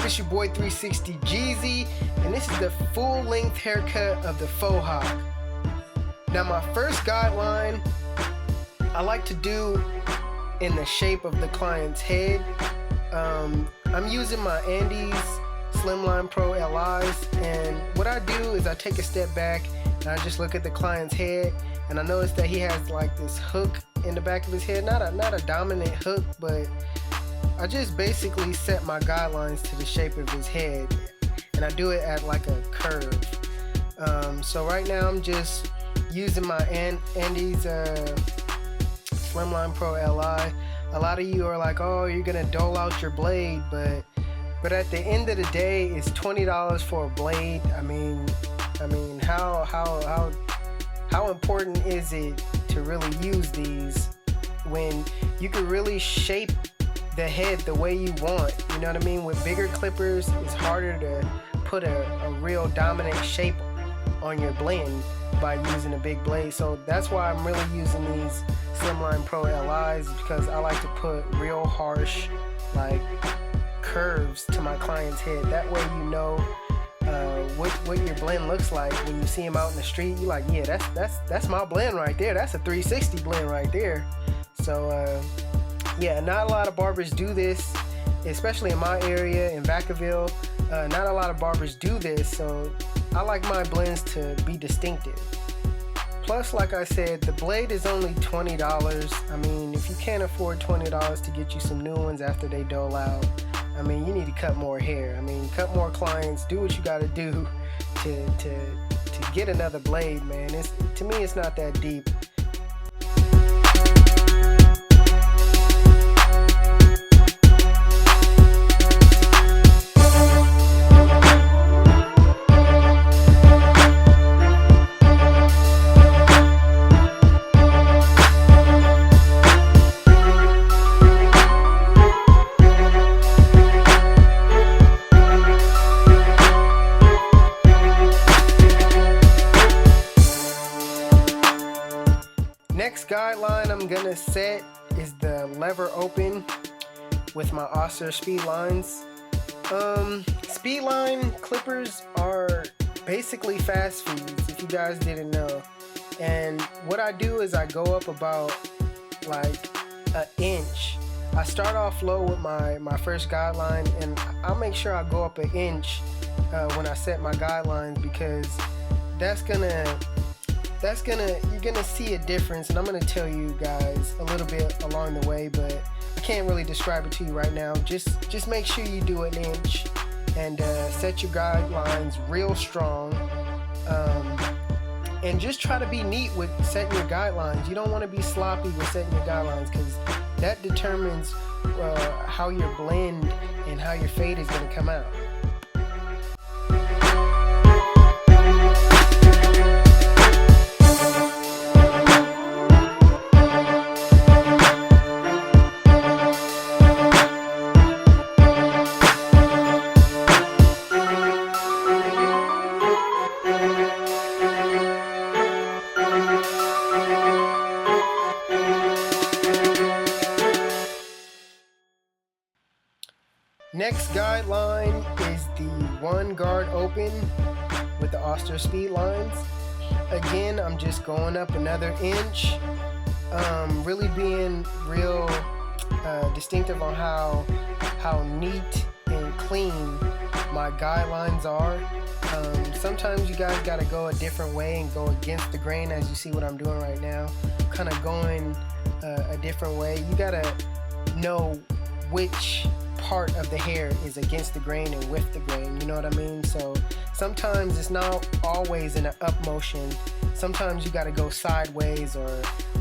It's your boy 360 Jeezy, and this is the full length haircut of the Fohawk. Now my first guideline, I like to do in the shape of the client's head. I'm using my Andis Slimline Pro Li's, and what I do is I take a step back and I just look at the client's head, and I notice that he has like this hook in the back of his head, not a dominant hook, but I just basically set my guidelines to the shape of his head, and I do it at like a curve. So right now I'm just using my Andis Slimline Pro Li. A lot of you are like, oh, you're gonna dole out your blade, but at the end of the day, it's $20 for a blade. I mean, how important is it to really use these when you can really shape the head the way you want? You know what I mean? With bigger clippers, it's harder to put a real dominant shape on your blend by using a big blade. So that's why I'm really using these Slimline Pro Li's, because I like to put real harsh like curves to my client's head. That way you know what your blend looks like when you see him out in the street. You're like, yeah, that's my blend right there. That's a 360 blend right there. So yeah, not a lot of barbers do this, especially in my area in Vacaville. Not a lot of barbers do this, so I like my blends to be distinctive. Plus, like I said, the blade is only $20. I mean, if you can't afford $20 to get you some new ones after they dole out, I mean, you need to cut more hair. I mean, cut more clients, do what you gotta do to get another blade, man. To me, it's not that deep. Next guideline I'm gonna set is the lever open with my Oster speed lines. Speed line clippers are basically fast feeds, if you guys didn't know. And what I do is I go up about like an inch. I start off low with my first guideline, and I'll make sure I go up an inch when I set my guidelines, because you're gonna see a difference, and I'm gonna tell you guys a little bit along the way, but I can't really describe it to you right now. Just make sure you do an inch and set your guidelines real strong, and just try to be neat with setting your guidelines. You don't want to be sloppy with setting your guidelines, because that determines how your blend and how your fade is going to come out. Next guideline is the one guard open with the Oster speed lines. Again, I'm just going up another inch, really being real distinctive on how neat and clean my guidelines are. Sometimes you guys gotta go a different way and go against the grain, as you see what I'm doing right now. Kind of going a different way. You gotta know which part of the hair is against the grain and with the grain, you know what I mean? So sometimes it's not always in an up motion. Sometimes you got to go sideways or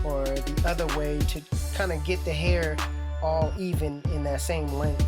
the other way to kind of get the hair all even in that same length.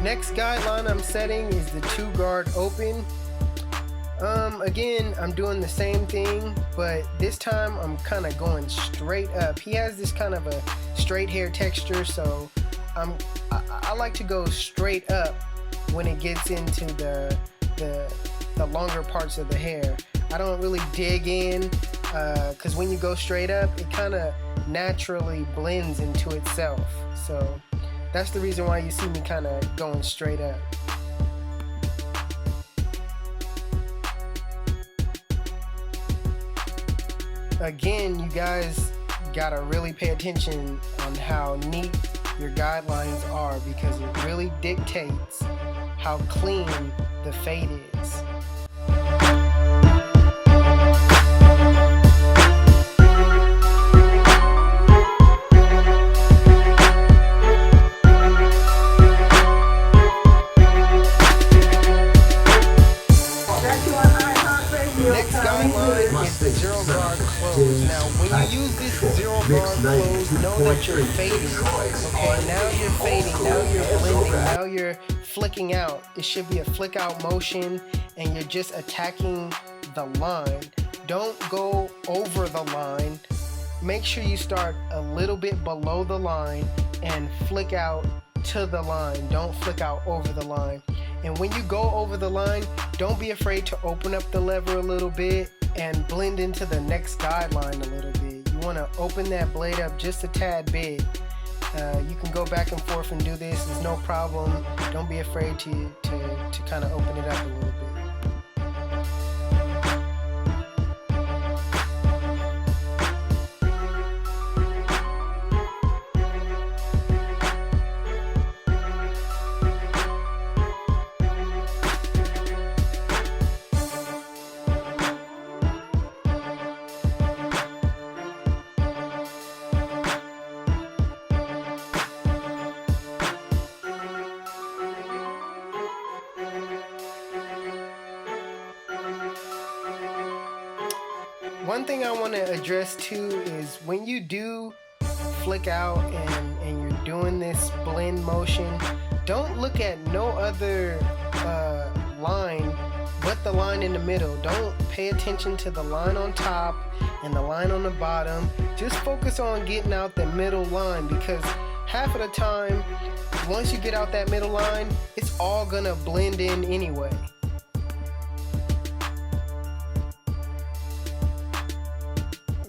Next guideline I'm setting is the 2-guard open. Again, I'm doing the same thing, but this time I'm kind of going straight up. He has this kind of a straight hair texture, so I like to go straight up when it gets into the longer parts of the hair. I don't really dig in, because when you go straight up, it kind of naturally blends into itself. So that's the reason why you see me kind of going straight up. Again, you guys gotta really pay attention on how neat your guidelines are, because it really dictates how clean the fade is. Zero guard close. Now, when you use this zero guard close, know that you're fading. Okay, now you're fading, now you're blending, now you're flicking out. It should be a flick out motion, and you're just attacking the line. Don't go over the line. Make sure you start a little bit below the line and flick out to the line. Don't flick out over the line. And when you go over the line, don't be afraid to open up the lever a little bit and blend into the next guideline a little bit. You want to open that blade up just a tad bit. You can go back and forth and do this. It's no problem. Don't be afraid to kind of open it up a little bit. One thing I want to address too is when you do flick out and you're doing this blend motion, don't look at no other line but the line in the middle. Don't pay attention to the line on top and the line on the bottom. Just focus on getting out the middle line, because half of the time, once you get out that middle line, it's all gonna blend in anyway.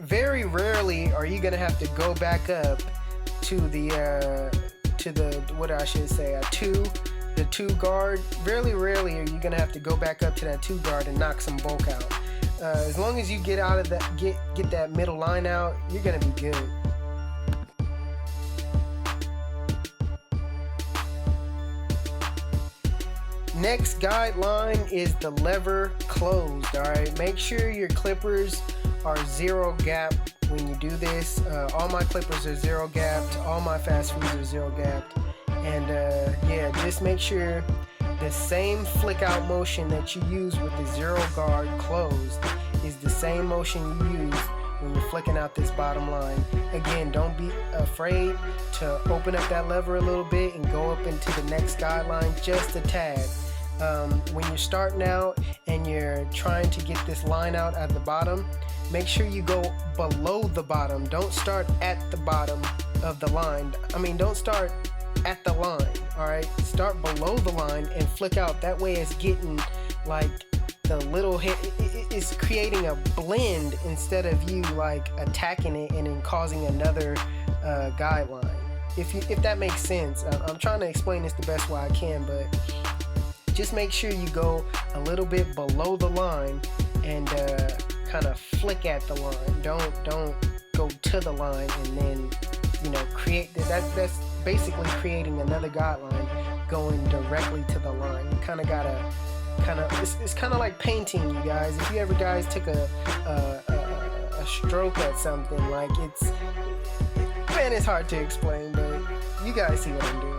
Very rarely are you gonna have to go back up to the what I should say, the 2 guard. Rarely are you gonna have to go back up to that 2 guard and knock some bulk out. As long as you get out of that, get that middle line out, you're gonna be good. Next guideline is the lever closed. All right, make sure your clippers are 0 gap when you do this. All my clippers are 0 gapped. All my fast feeds are 0 gapped. And yeah, just make sure the same flick out motion that you use with the 0 guard closed is the same motion you use when you're flicking out this bottom line. Again, don't be afraid to open up that lever a little bit and go up into the next guideline just a tad. When you're starting out and you're trying to get this line out at the bottom, make sure you go below the bottom. Don't start at the bottom of the line. I mean, don't start at the line, all right? Start below the line and flick out. That way it's getting like the little hit. It's creating a blend instead of you like attacking it and then causing another guideline. If that makes sense. I'm trying to explain this the best way I can, but just make sure you go a little bit below the line and kind of flick at the line. Don't go to the line and then, you know, create that's basically creating another guideline going directly to the line. You kind of gotta it's kind of like painting, you guys. If you ever guys took a stroke at something, like it's hard to explain, but you guys see what I'm doing.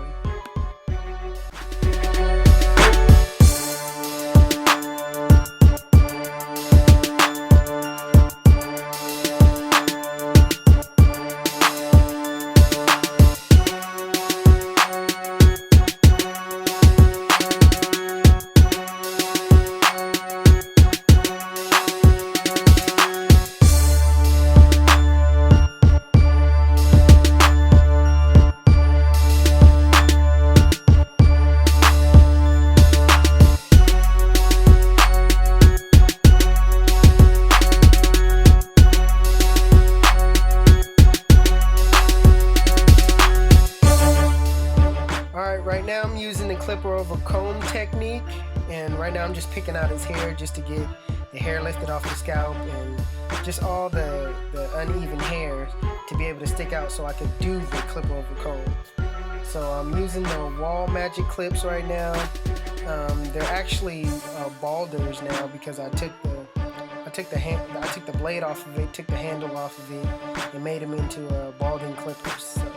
And right now I'm just picking out his hair just to get the hair lifted off the scalp and just all the uneven hair to be able to stick out so I can do the clipper over comb. So I'm using the Wahl Magic clips right now. They're actually balders now because I took the blade off of it, took the handle off of it, and made them into balding clippers. So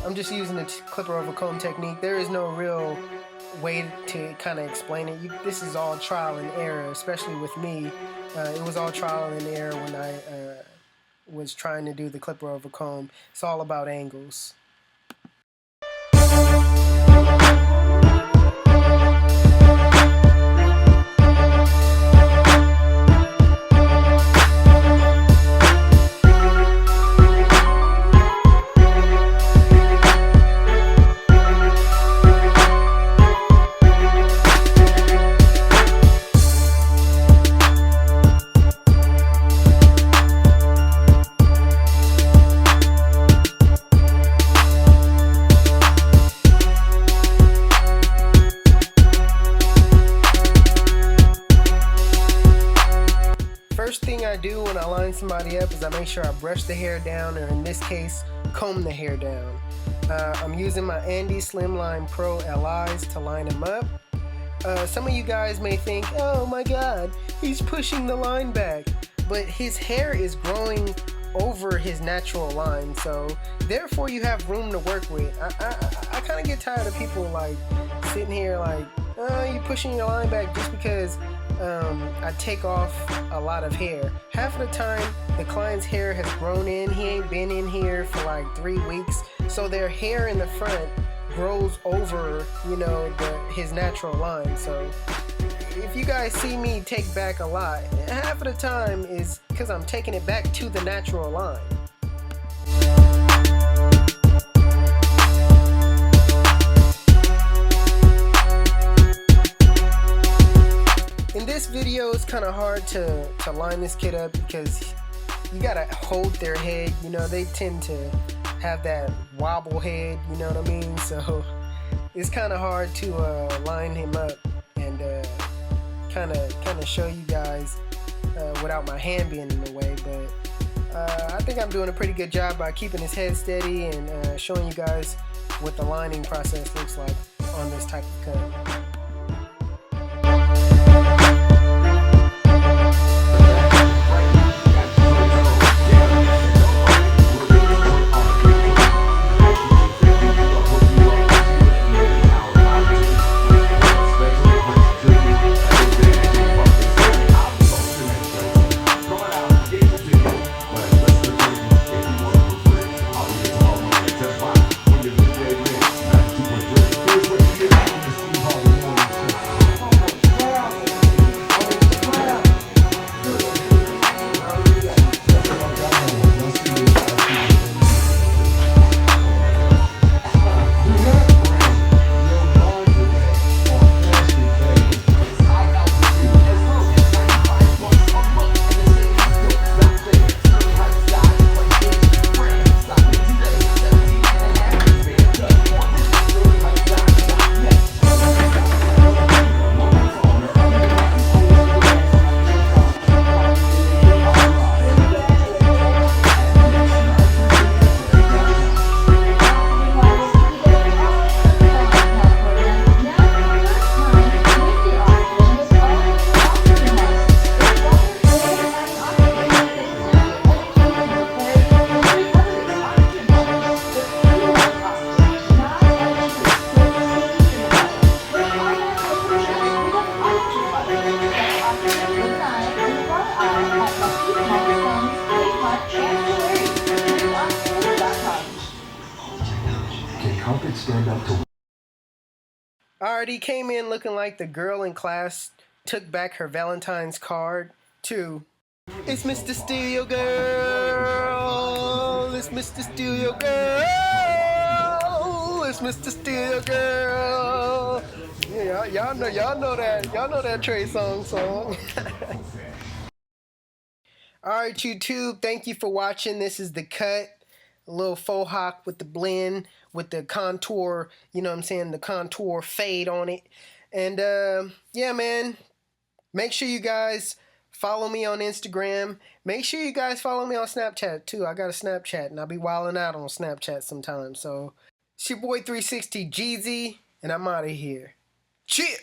I'm just using the clipper over comb technique. There is no real way to kind of explain it. This is all trial and error, especially with me. It was all trial and error when I was trying to do the clipper over comb. It's all about angles. First thing I do when I line somebody up is I make sure I brush the hair down, or in this case, comb the hair down. I'm using my Andis Slimline Pro Li's to line them up. Some of you guys may think, oh my god, he's pushing the line back. But his hair is growing over his natural line, so therefore you have room to work with. I kind of get tired of people like sitting here like, oh, you pushing your line back just because I take off a lot of hair. Half of the time the client's hair has grown in. He ain't been in here for like 3 weeks, so their hair in the front grows over, you know, his natural line. So if you guys see me take back a lot, half of the time is because I'm taking it back to the natural line. In this video, it's kind of hard to line this kid up because you gotta hold their head. You know, they tend to have that wobble head, you know what I mean? So it's kind of hard to line him up and kind of show you guys without my hand being in the way. But I think I'm doing a pretty good job by keeping his head steady and showing you guys what the lining process looks like on this type of cut. Alright, he came in looking like the girl in class took back her Valentine's card to, it's Mr. Steal Girl, it's Mr. Steal Girl, it's Mr. Steal Girl. Yeah, y'all know that Trey song. Alright, YouTube, thank you for watching. This is the cut. A little Fohawk with the blend, with the contour, you know what I'm saying, the contour fade on it. And yeah, man, make sure you guys follow me on Instagram. Make sure you guys follow me on Snapchat too. I got a Snapchat and I'll be wilding out on Snapchat sometimes. So it's your boy 360 Jeezy, and I'm out of here. Cheers!